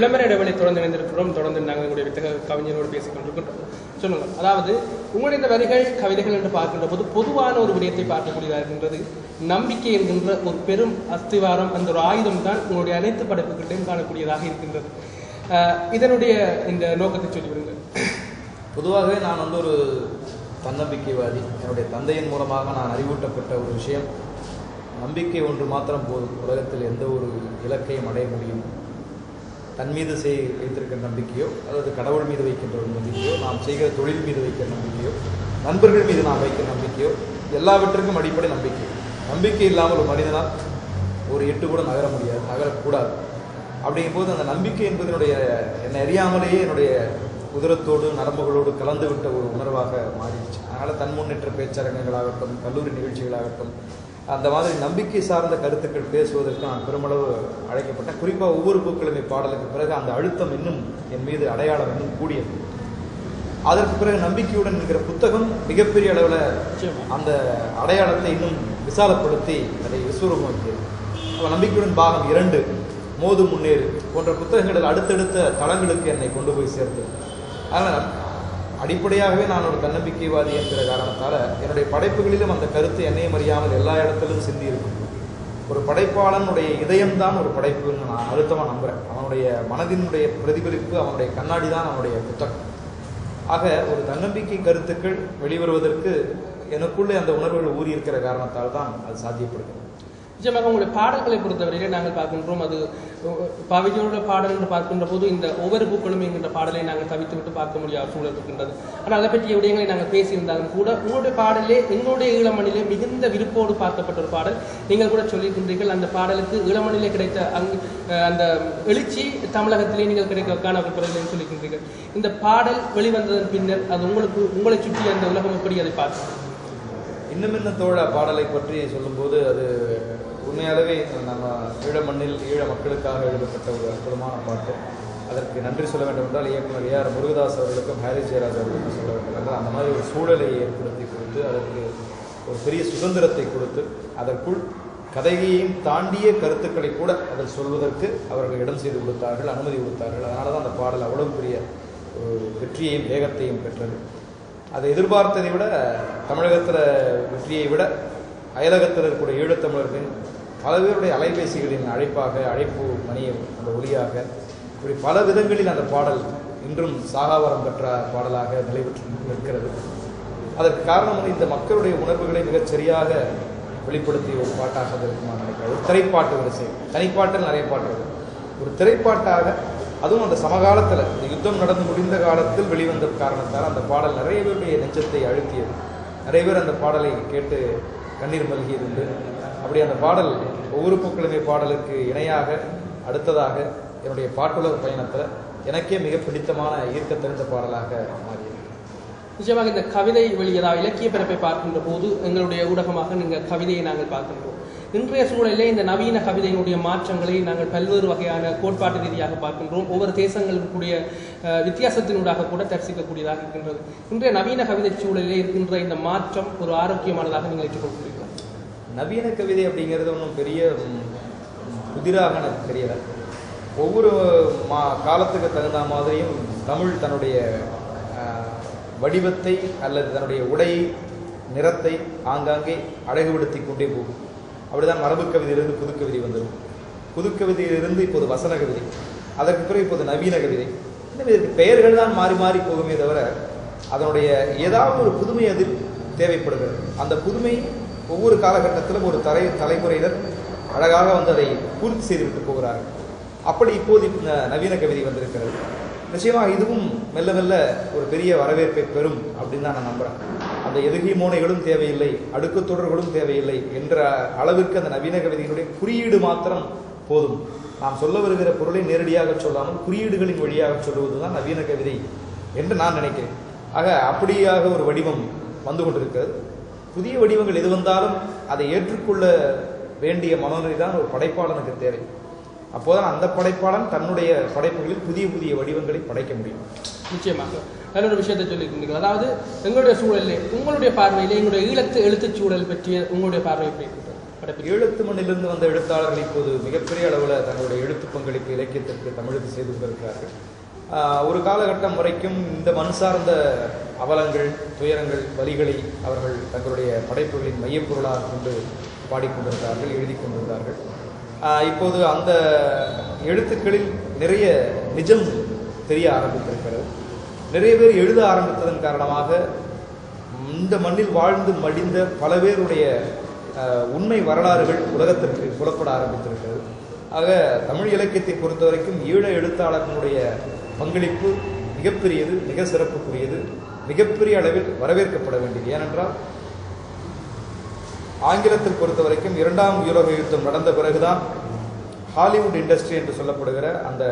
விளம்பர இடைவெளி தொடர்ந்து இணைந்திருக்கிறோம். தொடர்ந்து நாங்கள் எங்களுடைய வித்தக கவிஞரோடு பேசிக் கொண்டிருக்கின்றோம். சொல்லுங்க, அதாவது உங்களுடைய இந்த வரிகள் கவிதைகள் என்று பார்க்கின்ற போது பொதுவான ஒரு விடயத்தை பார்க்கக்கூடியதாக இருக்கின்றது. நம்பிக்கை என்கின்ற ஒரு பெரும் அஸ்திவாரம், அந்த ஒரு ஆயுதம் தான் உங்களுடைய அனைத்து படைப்புகளையும் காணக்கூடியதாக இருக்கின்றது. இதனுடைய இந்த நோக்கத்தை சொல்லிவிடுங்கள். பொதுவாகவே நான் ஒரு தன்னம்பிக்கைவாதி. என்னுடைய தந்தையின் மூலமாக நான் அறிவூட்டப்பட்ட ஒரு விஷயம், நம்பிக்கை ஒன்று மாத்திரம் போதும், உலகத்தில் எந்த ஒரு இலக்கையும் அடைய முடியும். தன் மீது வைத்திருக்கிற நம்பிக்கையோ அல்லது கடவுள் மீது வைக்கின்ற ஒரு நம்பிக்கையோ, நாம் செய்கிற தொழில் மீது வைக்கிற நம்பிக்கையோ, நண்பர்கள் மீது நாம் வைக்கிற நம்பிக்கையோ, எல்லாவற்றுக்கும் அடிப்படை நம்பிக்கை. நம்பிக்கை இல்லாமல் ஒரு மனிதனால் ஒரு எட்டு கூட நகர முடியாது, நகரக்கூடாது. அப்படிங்கும் போது அந்த நம்பிக்கை என்பதனுடைய என்னை அறியாமலேயே என்னுடைய உதரத்தோடு நரம்புகளோடு கலந்து விட்ட ஒரு உணர்வாக மாறிடுச்சு. அதனால் தன் முன்னேற்ற பேச்சரங்கங்களாகட்டும், கல்லூரி நிகழ்ச்சிகளாகட்டும், அந்த மாதிரி நம்பிக்கை சார்ந்த கருத்துக்கள் பேசுவதற்கு நான் பெருமளவு அழைக்கப்பட்டேன். குறிப்பாக ஒவ்வொரு பூக்கிழமை பாடலுக்கு பிறகு அந்த அழுத்தம் இன்னும் என் மீது அடையாளம் இன்னும் கூடியது. அதற்கு பிறகு நம்பிக்கையுடன் இருக்கிற புத்தகம் மிகப்பெரிய அளவில் அந்த அடையாளத்தை இன்னும் விசாலப்படுத்தி அதை விஸ்வரூபமாக்கியது. நம்பிக்கையுடன் பாகம் 2, மோது முன்னேறு போன்ற புத்தகங்களில் அடுத்தடுத்த தளங்களுக்கு என்னை கொண்டு போய் சேர்த்தது. அதனால் அடிப்படையாகவே நான் ஒரு தன்னம்பிக்கைவாதி என்கிற காரணத்தால் என்னுடைய படைப்புகளிலும் அந்த கருத்து என்னையும் அறியாமல் எல்லா இடத்திலும் சிந்தி இருக்கும். ஒரு படைப்பாளனுடைய இதயம்தான் ஒரு படைப்புன்னு நான் அழுத்தமாக நம்புகிறேன். அவனுடைய மனதினுடைய பிரதிபலிப்பு, அவனுடைய கண்ணாடி தான் அவனுடைய புத்தகம். ஆக ஒரு தன்னம்பிக்கை கருத்துக்கள் வெளிவருவதற்கு எனக்குள்ளே அந்த உணர்வுகள் ஊறியிருக்கிற காரணத்தால் தான் அது சாத்தியப்படுகிறது. நிச்சயமாக உங்களுடைய பாடல்களை பொறுத்தவரையிலே நாங்கள் பார்க்கின்றோம், அது பாவிஜோட பாடல் என்று பார்க்கின்ற போது இந்த ஒவ்வொரு பூக்களும் என்கின்ற பாடலை நாங்கள் தவித்து விட்டு பார்க்க முடியாத சூழல் இருக்கின்றது. ஆனால் அதை பற்றிய விடயங்களை நாங்கள் பேசியிருந்தாலும் கூட உங்களுடைய பாடலே எங்களுடைய ஈழமணிலே மிகுந்த விருப்போடு பார்க்கப்பட்ட ஒரு பாடல். நீங்கள் கூட சொல்லியிருக்கின்றீர்கள், அந்த பாடலுக்கு ஈழமணிலே கிடைத்த அந்த எழுச்சி தமிழகத்திலே நீங்கள் கிடைக்க காணப்படுகிறது சொல்லியிருக்கின்றீர்கள். இந்த பாடல் வெளிவந்ததன் பின்னர் அது உங்களை சுற்றி அந்த உலகம் எப்படி அதை பார்த்தது? இன்னும் என்ன தோழ பாடலை பற்றி சொல்லும்போது அது உண்மையாகவே நம்ம ஈழ மண்ணில் ஈழ மக்களுக்காக எழுதப்பட்ட ஒரு அற்புதமான பாட்டு. அதற்கு நன்றி சொல்ல வேண்டும் என்றால் இயக்குனர் ஏஆர் முருகதாஸ் அவர்களுக்கும் ஹாரி ஜெயராஜ் அவர்களுக்கும் சொல்ல வேண்டும் என்றால் அந்த மாதிரி ஒரு சூழலை ஏற்படுத்தி கொடுத்து அதற்கு ஒரு பெரிய சுதந்திரத்தை கொடுத்து அதற்குள் கதையையும் தாண்டிய கருத்துக்களை கூட அதில் சொல்வதற்கு அவர்கள் இடம் செய்து கொடுத்தார்கள், அனுமதி கொடுத்தார்கள். அதனால தான் அந்த பாடல் அவ்வளவு பெரிய ஒரு வெற்றியையும் வேகத்தையும் பெற்றது. அதை எதிர்பார்த்ததை விட, தமிழகத்தில் வெற்றியை விட அயலகத்தில் இருக்கக்கூடிய ஈழத்தமிழர்களின் பல பேருடைய அலைபேசிகளின் அழைப்பு மணியம் அந்த ஒளியாக இப்படி பல விதங்களில் அந்த பாடல் இன்றும் சாகாவரம் பெற்ற பாடலாக நிலைபெற்று நிற்கிறது. அதற்கு காரணம் இந்த மக்களுடைய உணர்வுகளை மிகச் சரியாக வெளிப்படுத்திய ஒரு பாட்டாக இருக்குமா நினைக்கிறேன். ஒரு திரைப்பாட்டு வரிசை, தனிப்பாட்டில் நிறைய பாட்டு, ஒரு திரைப்பாட்டாக, அதுவும் அந்த சமகாலத்தில் இந்த யுத்தம் நடந்து முடிந்த காலத்தில் வெளிவந்த காரணத்தால் அந்த பாடல் நிறைய பேருடைய நெஞ்சத்தை அழுத்தியது. நிறைய பேர் அந்த பாடலை கேட்டு கண்ணீர் மல்கியது உண்டு. அப்படி அந்த பாடல் ஒவ்வொரு பூக்கிழமை பாடலுக்கு இணையாக அடுத்ததாக என்னுடைய பாட்டுலக பயணத்தில் எனக்கே மிக பிடித்தமான ஈர்க்க தெரிந்த பாடலாக மாறியது. நிச்சயமாக இந்த கவிதை வெளியதாக இலக்கிய பிறப்பை பார்க்கின்ற போது எங்களுடைய ஊடகமாக நீங்கள் கவிதையை நாங்கள் பார்க்கின்றோம். இன்றைய சூழலிலே இந்த நவீன கவிதையினுடைய மாற்றங்களை நாங்கள் பல்வேறு வகையான கோட்பாட்டு ரீதியாக பார்க்கின்றோம். ஒவ்வொரு தேசங்களுக்குரிய வித்தியாசத்தினூடாக கூட தரிசிக்கக்கூடியதாக இருக்கின்றது. இன்றைய நவீன கவிதை சூழலிலே இருக்கின்ற இந்த மாற்றம் ஒரு ஆரோக்கியமானதாக நீங்கள் ஏற்றுக்கொள்கிறீர்கள்? நவீன கவிதை அப்படிங்கிறது ஒன்றும் பெரிய புதிராக எனக்கு தெரியல. ஒவ்வொரு காலத்துக்கு தகுந்த மாதிரியும் தமிழ் தன்னுடைய வடிவத்தை அல்லது தன்னுடைய உடை நிறத்தை ஆங்காங்கே அழகுபடுத்தி கொண்டே போகும். அப்படிதான் மரபு கவிதையிலிருந்து புதுக்கவிதை வந்துடும், புதுக்கவிதையிலிருந்து இப்போது வசன கவிதை, அதற்கு பிறகு இப்போது நவீன கவிதை. இந்த பெயர்கள் தான் மாறி மாறி போகுமே தவிர அதனுடைய ஏதாவது ஒரு புதுமை அதில் தேவைப்படுகிறது. அந்த புதுமை ஒவ்வொரு காலகட்டத்திலும் ஒரு தலைமுறையினர் அழகாக அதை பூர்த்தி செய்துவிட்டு போகிறார்கள். அப்படி இப்போது இந்த நவீன கவிதை வந்திருக்கிறது. நிச்சயமாக இதுவும் மெல்ல மெல்ல ஒரு பெரிய வரவேற்பை பெறும் அப்படின்னு தான் நான் நம்புகிறேன். அந்த எதுகை மோனைகளும் தேவையில்லை, அடுக்கு தொடர்களும் தேவையில்லை என்ற அளவிற்கு அந்த நவீன கவிதையினுடைய குறியீடு மாத்திரம் போதும். நாம் சொல்ல வருகிற பொருளை நேரடியாக சொல்லாமல் குறியீடுகளின் வழியாக சொல்லுவது தான் நவீன கவிதை என்று நான் நினைக்கிறேன். ஆக அப்படியாக ஒரு வடிவம் வந்து கொண்டிருக்கிறது. புதிய வடிவங்கள் எது வந்தாலும் அதை ஏற்றுக்கொள்ள வேண்டிய மனநிலை தான் ஒரு படைப்பாளனுக்கு தேவை. அப்போதான் அந்த படைப்பாளன் தன்னுடைய படைப்புகளில் புதிய புதிய வடிவங்களை படைக்க முடியும். நிச்சயமாக நல்ல ஒரு விஷயத்தை சொல்லியிருக்கீங்க. அதாவது எங்களுடைய சூழலிலே உங்களுடைய பார்வையிலே எங்களுடைய எழுத்துச் சூழல் பற்றிய உங்களுடைய பார்வை எப்படி இருக்கிறது? எழுத்து மண்ணிலிருந்து வந்த எழுத்தாளர்கள் இப்போது மிகப்பெரிய அளவில் தங்களுடைய எழுத்து பங்களிப்பு இலக்கியத்திற்கு தமிழுக்கு செய்து கொண்டிருக்கிறார்கள். ஒரு காலகட்டம் வரைக்கும் இந்த மண் சார்ந்த அவலங்கள், துயரங்கள், வலிகளை அவர்கள் தங்களுடைய படைப்புகளின் மையப்பொருளாக கொண்டு பாடிக்கொண்டிருந்தார்கள், எழுதி கொண்டிருந்தார்கள். இப்போது அந்த எழுத்துக்களில் நிறைய நிஜம் தெரிய ஆரம்பித்திருக்கிறது. நிறைய பேர் எழுத ஆரம்பித்ததன் காரணமாக இந்த மண்ணில் வாழ்ந்து மடிந்த பல பேருடைய உண்மை வரலாறுகள் உலகத்திற்கு புலப்பட ஆரம்பித்திருக்கிறது. ஆக தமிழ் இலக்கியத்தை பொறுத்த வரைக்கும் ஈழ எழுத்தாளர்களுடைய பங்களிப்பு மிகப்பெரியது, மிக சிறப்புக்குரியது, மிகப்பெரிய அளவில் வரவேற்கப்பட வேண்டியது. ஏனென்றால் ஆங்கிலத்தில் பொறுத்த வரைக்கும் 2ஆம் உலக யுத்தம் நடந்த பிறகுதான் ஹாலிவுட் இண்டஸ்ட்ரி என்று சொல்லப்படுகிற அந்த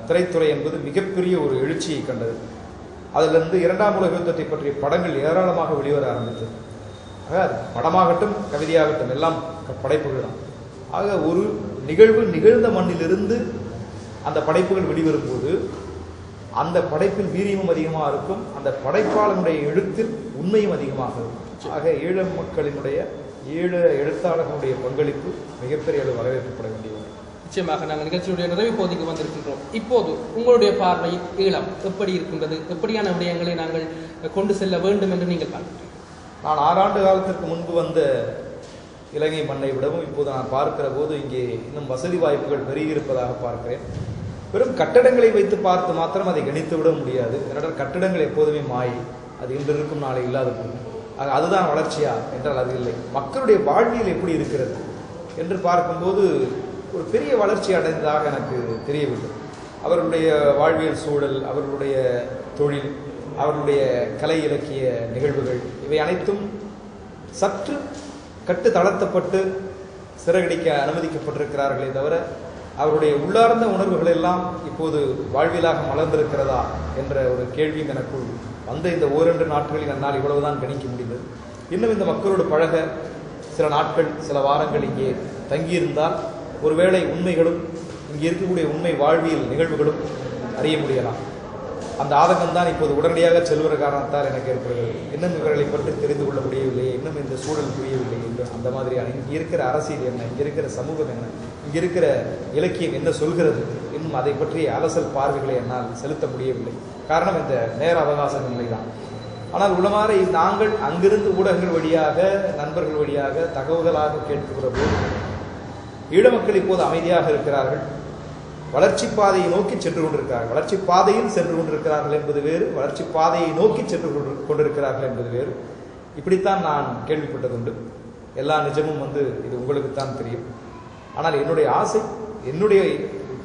திரைத்துறை என்பது மிகப்பெரிய ஒரு எழுச்சியை கண்டது. அதிலிருந்து 2ஆம் உலக யுத்தத்தை பற்றிய படங்கள் ஏராளமாக வெளிவர ஆரம்பித்தது. ஆக படமாகட்டும் கவிதையாகட்டும் எல்லாம் படைப்புகள் தான். ஆக ஒரு நிகழ்வு நிகழ்ந்த மண்ணிலிருந்து அந்த படைப்புகள் வெளிவரும்போது அந்த படைப்பில் வீரியமும் அதிகமாக இருக்கும், அந்த படைப்பாளனுடைய எழுத்தில் உண்மையும் அதிகமாக இருக்கும். ஆக ஈழ மக்களினுடைய ஈழ எழுத்தாளர்களுடைய பங்களிப்பு மிகப்பெரிய அளவு வரவேற்கப்பட வேண்டியது. நிச்சயமாக நாங்கள் நிகழ்ச்சியுடைய நிறைவு பகுதிக்கு வந்திருக்கின்றோம். இப்போது உங்களுடைய பார்வையில் ஈழம் எப்படி இருக்கின்றது, எப்படியான விடயங்களை நாங்கள் கொண்டு செல்ல வேண்டும் என்று நீங்கள் பார்க்கிறீர்கள்? நான் 6 ஆண்டு காலத்திற்கு முன்பு வந்த இலங்கை மண்ணை விடவும் இப்போது நான் பார்க்கிற போது இங்கே இன்னும் வசதி வாய்ப்புகள் பெருகியிருப்பதாக பார்க்கிறேன். வெறும் கட்டடங்களை வைத்து பார்த்து மாத்திரம் அதை கணித்து விட முடியாது. ஏனென்றால் கட்டடங்கள் எப்போதுமே மாயை, அது இன்று இருக்கும் நாளை இல்லாத போகும். அதுதான் வளர்ச்சியா என்றால் அது இல்லை. மக்களுடைய வாழ்வியல் எப்படி இருக்கிறது என்று பார்க்கும்போது ஒரு பெரிய வளர்ச்சி அடைந்ததாக எனக்கு தெரியவில்லை. அவர்களுடைய வாழ்வியல் சூழல், அவர்களுடைய தொழில், அவர்களுடைய கலை இலக்கிய நிகழ்வுகள் இவை அனைத்தும் சற்று கட்டு தளர்த்தப்பட்டு சிறகடிக்க அனுமதிக்கப்பட்டிருக்கிறார்களே தவிர அவருடைய உள்ளார்ந்த உணர்வுகள் எல்லாம் இப்போது வாழ்வியலாக மலர்ந்திருக்கிறதா என்ற ஒரு கேள்வியும் எனக்குள் வந்த இந்த 1-2 நாட்களில் என்னால் இவ்வளவுதான் கணிக்க முடிந்தது. இன்னும் இந்த மக்களோடு பழக சில நாட்கள், சில வாரங்கள் இங்கே தங்கியிருந்தால் ஒருவேளை உண்மைகளும் இங்கே இருக்கக்கூடிய உண்மை வாழ்வியல் நிகழ்வுகளும் அறிய முடியலாம். அந்த ஆதங்கம் தான் இப்போது உடனடியாக செல்வர காரணத்தால் எனக்கு ஏற்படுகிறது. இன்னும் இவர்களை பற்றி தெரிந்து கொள்ள முடியவில்லையே, இன்னும் இந்த சூழல் புரியவில்லை என்று அந்த மாதிரியான இங்கே இருக்கிற அரசியல் என்ன, இங்கே இருக்கிற சமூகம் என்ன, இங்கே இருக்கிற இலக்கியம் என்ன சொல்கிறது, இன்னும் அதை பற்றிய அலசல் பார்வைகளை என்னால் செலுத்த முடியவில்லை. காரணம் இந்த நேர அவகாசமில்லை தான். ஆனால் உளமாற நாங்கள் அங்கிருந்து ஊடகங்கள் வழியாக, நண்பர்கள் வழியாக தகவல்களாக கேட்கிற போது ஈழ மக்கள் இப்போது அமைதியாக இருக்கிறார்கள், வளர்ச்சி பாதையை நோக்கி சென்று கொண்டிருக்கிறார்கள். வளர்ச்சி பாதையில் சென்று கொண்டிருக்கிறார்கள் என்பது வேறு, வளர்ச்சி பாதையை நோக்கி சென்று கொண்டிருக்கிறார்கள் என்பது வேறு. இப்படித்தான் நான் கேள்விப்பட்டதுண்டு. எல்லா நிஜமும் இது உங்களுக்குத்தான் தெரியும். ஆனால் என்னுடைய ஆசை, என்னுடைய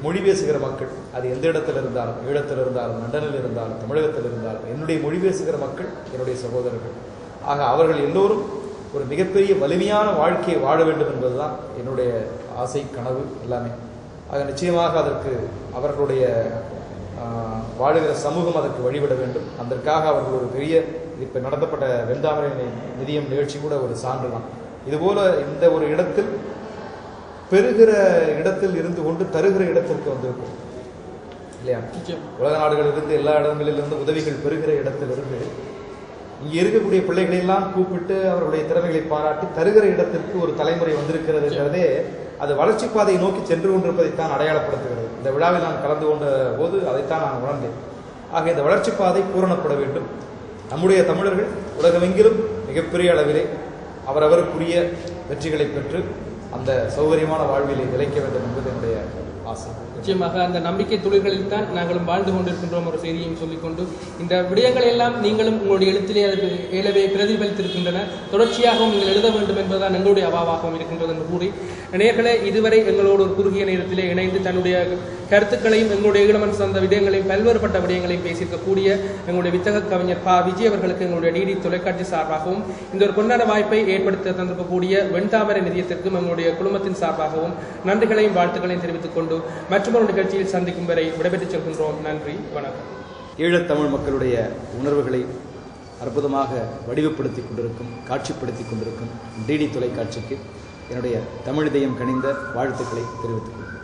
மொழி பேசுகிற மக்கள், அது எந்த இடத்துல இருந்தாலும், ஈழத்தில் இருந்தாலும், லண்டனில் இருந்தாலும், தமிழகத்தில் இருந்தாலும், என்னுடைய மொழி பேசுகிற மக்கள் என்னுடைய சகோதரர்கள். ஆக அவர்கள் எல்லோரும் ஒரு மிகப்பெரிய வலிமையான வாழ்க்கையை வாழ வேண்டும் என்பதுதான் என்னுடைய ஆசை, கனவு எல்லாமே. ஆக நிச்சயமாக அதற்கு அவர்களுடைய வாழுகிற சமூகம் அதற்கு வழிபட வேண்டும். அதற்காக அவர்கள் ஒரு பெரிய இப்போ நடத்தப்பட்ட வெந்தாமரை நிதியம் நிகழ்ச்சி கூட ஒரு சான்று தான். இதுபோல இந்த ஒரு இடத்தில் பெறுகிற இடத்தில் இருந்து கொண்டு தருகிற இடத்திற்கு வந்திருக்கும் இல்லையா? உலக நாடுகளிலிருந்து, எல்லா இடங்களிலிருந்து உதவிகள் பெறுகிற இடத்திலிருந்து இங்கே இருக்கக்கூடிய பிள்ளைகளெல்லாம் கூப்பிட்டு அவர்களுடைய திறமைகளை பாராட்டி தருகிற இடத்திற்கு ஒரு தலைமுறை வந்திருக்கிறதுங்கிறதே அது வளர்ச்சி பாதையை நோக்கி சென்று கொண்டிருப்பதைத்தான் அடையாளப்படுத்துகிறது. இந்த விழாவில் நான் கலந்து கொண்ட போது அதைத்தான் நான் உணர்ந்தேன். ஆக இந்த வளர்ச்சி பாதை பூரணப்பட வேண்டும். நம்முடைய தமிழர்கள் உலகமெங்கிலும் மிகப்பெரிய அளவிலே அவரவருக்குரிய வெற்றிகளை பெற்று அந்த சௌகரியமான வாழ்விலை நிலைக்க வேண்டும் என்பது என்னுடைய ஆசை. நிச்சயமாக அந்த நம்பிக்கை துளிர்களில் தான் நாங்களும் வாழ்ந்து கொண்டிருக்கின்றோம் ஒரு செய்தியையும் சொல்லிக்கொண்டு, இந்த விடயங்களை எல்லாம் நீங்களும் உங்களுடைய எழுத்திலே அது ஏலவே பிரதிபலித்திருக்கின்றன, தொடர்ச்சியாகவும் நீங்கள் எழுத வேண்டும் என்பதுதான் எங்களுடைய அவாவாகவும் இருக்கின்றது என்று கூறி, நேயர்களே இதுவரை எங்களோடு ஒரு குறுகிய நேரத்திலே இணைந்து தன்னுடைய கருத்துக்களையும் எங்களுடைய ஈழமண் சார்ந்த விடயங்களையும் பல்வேறுபட்ட விடயங்களையும் பேசியிருக்கக்கூடிய எங்களுடைய வித்தக கவிஞர் விஜய் அவர்களுக்கு எங்களுடைய டிடி தொலைக்காட்சி சார்பாகவும் இந்த ஒரு பொன்னான வாய்ப்பை ஏற்படுத்த தந்திருக்கக்கூடிய வெண்தாமரை நிதியத்திற்கும் எங்களுடைய குழுமத்தின் சார்பாகவும் நன்றிகளையும் வாழ்த்துக்களையும் தெரிவித்துக் கொண்டு மற்றொரு நிகழ்ச்சியில் சந்திக்கும் வரை விடைபெற்றுச் செல்கின்றோம். நன்றி, வணக்கம். ஈழத்தமிழ் மக்களுடைய உணர்வுகளை அற்புதமாக வடிவப்படுத்தி கொண்டிருக்கும், காட்சிப்படுத்தி கொண்டிருக்கும் டிடி தொலைக்காட்சிக்கு என்னுடைய தமிழ் இதயம் கனிந்த வாழ்த்துக்களை தெரிவித்துக் கொள்கிறேன்.